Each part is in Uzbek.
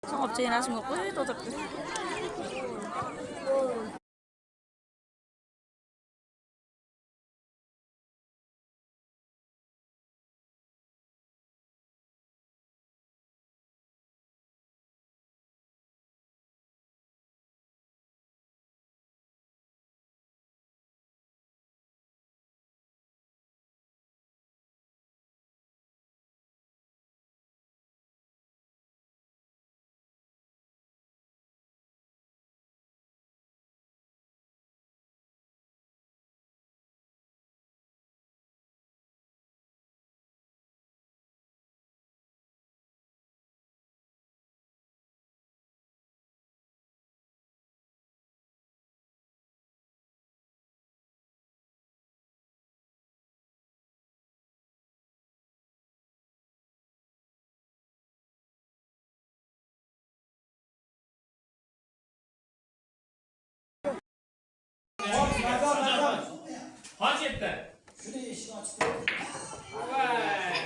성업체인 하신 거 꿀도 적고. Hacetler. Vay.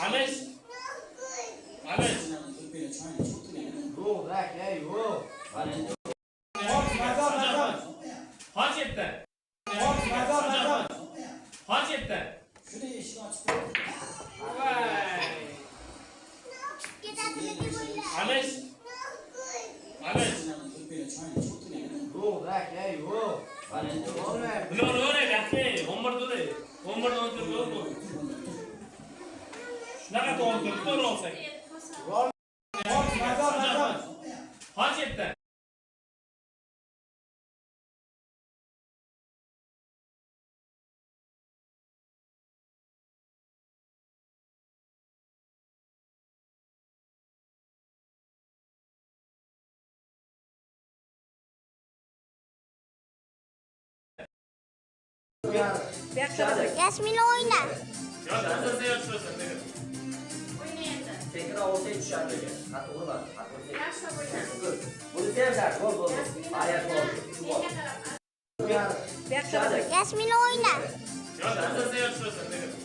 Ames. Ames. Hacetler. Hacetler. Vay. Ames. Ames. Dure, yaxshi. 11 dure. 11 dan o'tirib yo'q. Shunaqa to'g'ri, to'g'ri olsak. Hacetlar. Yasmin oyna. Yo, asosiy yo'q. Tekrar ortaya düşer böyle. Hatta onu var. Bunu sevler. Gol gol. Ayak gol. Şu gol. Yasmin oyna. Yo, asosiy yo'q.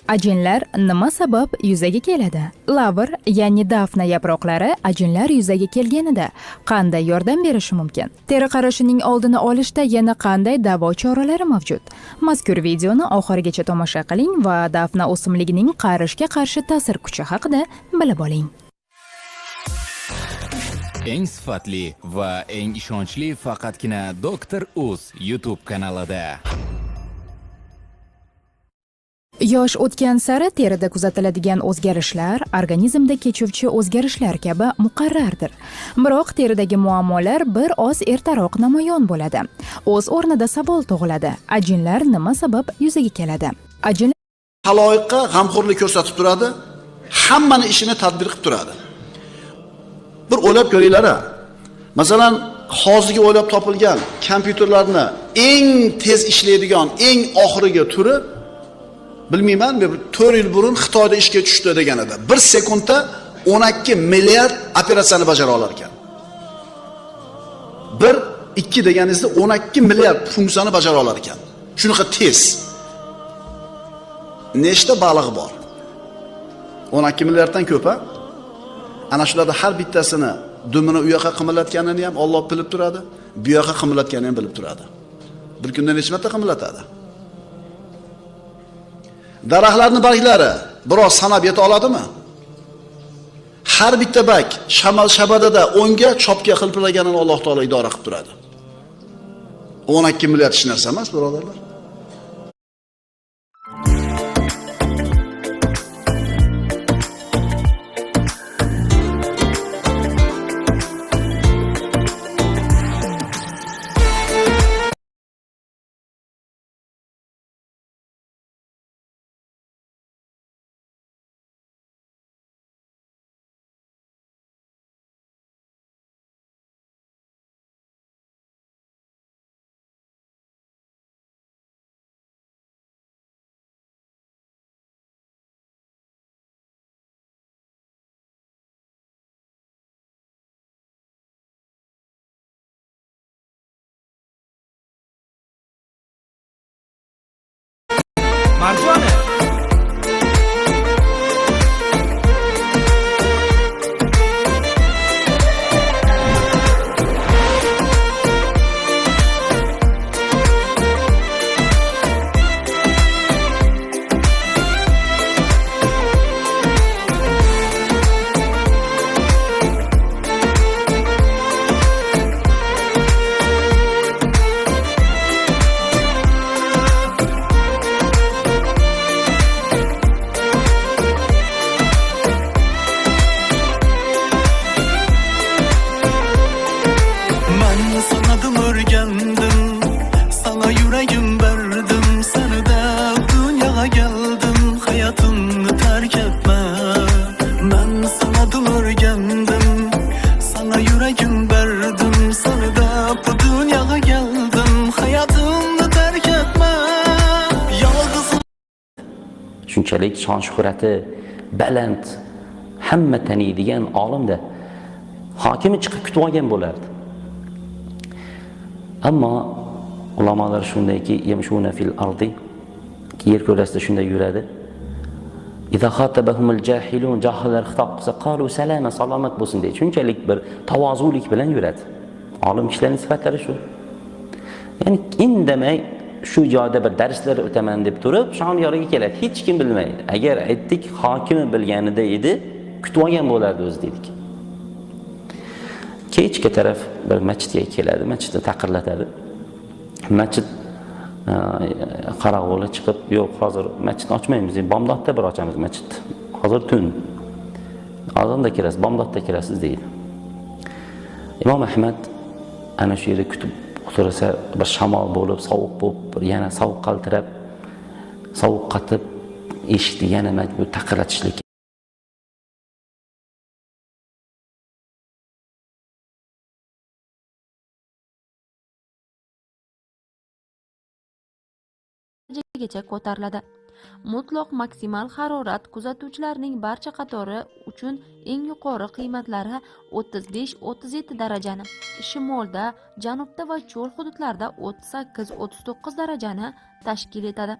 Ajinlar nima sabab yuzaga keladi? Lavr, ya'ni dafna yaproqlari ajinlar yuzaga kelganida qanday yordam berishi mumkin? Teri qarishining oldini olishda yana qanday davo choralari mavjud? Mazkur videoni oxirigacha tomosha qiling va dafna o'simligining qarishga qarshi ta'sir kuchi haqida bilib oling. Eng sifatli va eng ishonchli faqatgina Dr. Uz YouTube kanalida. Yosh o'tgan sari terida kuzatiladigan o'zgarishlar organizmda kechuvchi o'zgarishlar kabi muqarrardir. Biroq teridagi muammolar bir oz ertaroq namoyon bo'ladi. O'z o'rnida savol tug'iladi. Ajinlar nima sabab yuzaga keladi? Ajin Haloyiqqa g'amxo'rlik ko'rsatib turadi, hammani ishini tadbir qilib turadi. Bir o'ylab ko'ringlar. Masalan, hozirgi o'ylab topilgan kompyuterlarni eng tez ishlaydigan, eng oxirgi turi bilmayman, 4 yil burun Xitoyda ishga tushdi deganida 1 sekundda 12 milliard operatsiyani bajara olar ekan. 1-2 deganingizda 12 milliard funksiyani bajara olar ekan. Shunaqa tez. Nechta balig'i bor? 12 milliarddan ko'p-a? Ana shularda har bittasini dumini u yoqqa qimillatganini ham Alloh bilib turadi, bu yoqqa qimillatganini ham bilib turadi. Bir kunda necha marta qimillatadi? Daraxtlarning barglari biroz sanab yeta oladimi? Har bitta barg shamal shabadada 10 ga chopga xilpiraganini Alloh taolo idora qilib turadi. 12 milliard hech narsa emas, birodarlar. Marjona. Ben sanadım örgendim, sana yüreğim verdim, seni de dünyaya geldim, hayatımı terk etme. Ben sanadım örgendim, sana yüreğim verdim, seni de bu dünyaya geldim, hayatımı terk etme. Yalnız Shunchalik shon shuhrati baland, hamma taniydigan olimda hokimi chiqib kutib olgan bo'lardi. Ammo ulamolar shundayki, yamshuna fil ardi, yer ko'rasida shunday yuradi. Idza khatabahumul jahilun, jahillar xitob qilsa qalu salama, salomat bo'lsin deydi. Shunchalik bir tavozulik bilan yuradi. Olim kishilarning sifatlari shu. Ya'ni indamay shu joyda bir darslar o'taman deb turib, shom yoriga keladi. Hech kim bilmaydi. Agar aytdik hokimi bilganida edi, kutib olgan bo'lardi o'zi dedik. Kechga taraf bir masjidga keladi, masjidni taqirlatadi. Masjid qarag'uli chiqib, yo'q, hozir masjidni ochmaymiz, bomdodda bir ochamiz masjidni. Hozir tun. Azonda kirasiz, bomdodda kirasiz deydi. Imom Ahmad ana shu yerda kutib o'tirsa, bir shamol bo'lib, sovuq bo'lib, yana sovuq qaltirab, sovuq qatib, eshikni yana majbur taqirlatishlik. gacha ko'tariladi. Mutlaq maksimal harorat kuzatuvchilarning barcha qatori uchun eng yuqori qiymatlari 35-37 darajani, shimolda, janubda va cho'l hududlarda 38-39 darajani tashkil etadi.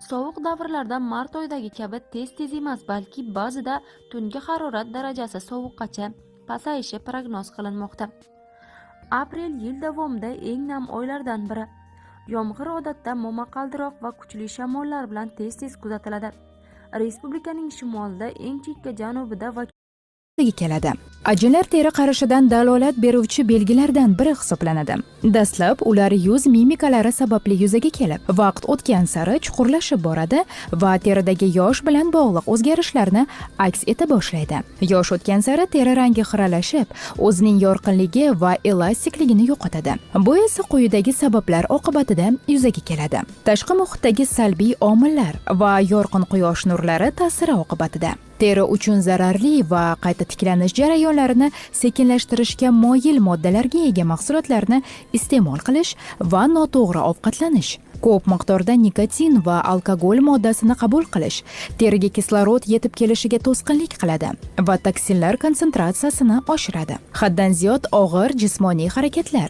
Sovuq davrlarda mart oyidagi kabi tez emas, balki ba'zida tungi harorat darajasi sovuqqacha pasayishi prognoz qilinmoqda. Aprel yil davomida eng nam oylardan biri. Yomg'ir odatda momaqaldiroq va kuchli shamollar bilan tez kuzatiladi. Respublikaning shimolida, eng chekka janubida va keladi. Ajinlar teri qarishidan dalolat beruvchi belgilardan biri hisoblanadi. Dastlab ular yuz mimikalari sababli yuzaga kelib, vaqt o'tgan sari chuqurlashib boradi va teridagi yosh bilan bog'liq o'zgarishlarni aks eta boshlaydi. Yosh o'tgan sari teri rangi xiralashib, o'zining yorqinligi va elastikligini yo'qotadi. Bu esa quyidagi sabablar oqibatida yuzaga keladi. Tashqi muhitdagi salbiy omillar va yorqin quyosh nurlari ta'siri oqibatida teri uchun zararli va qayta tiklanish jarayonlarini sekinlashtirishga moyil moddalarga ega mahsulotlarni iste'mol qilish va noto'g'ri ovqatlanish, ko'p miqdorda nikotin va alkogol moddasini qabul qilish teriga kislorod yetib kelishiga to'sqinlik qiladi va toksinlar konsentratsiyasini oshiradi. Haddan ziyod og'ir jismoniy harakatlar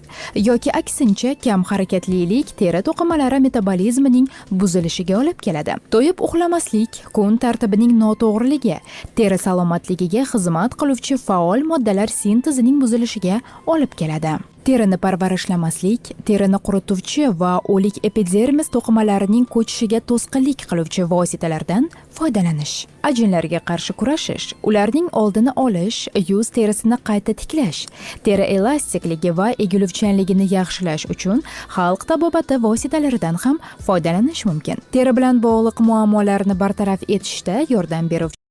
yoki aksincha kam harakatlilik teri to'qimalari metabolizmining buzilishiga olib keladi. To'yib uxlamaslik, kun tartibining noto'g'riligi teri salomatligiga xizmat qiluvchi faol moddalar sintezining buzilishiga olib keladi. Terini parvarishlamaslik, terini qurituvchi va o'lik epidermis to'qimalarining ko'chishiga to'sqinlik qiluvchi vositalardan foydalanish, ajinlarga qarshi kurashish, ularning oldini olish, yuz terisini qayta tiklash, teri elastikligi va egiluvchanligini yaxshilash uchun xalq tabobati vositalaridan ham foydalanish mumkin. Teri bilan bog'liq muammolarni bartaraf etishda yordam beruvchi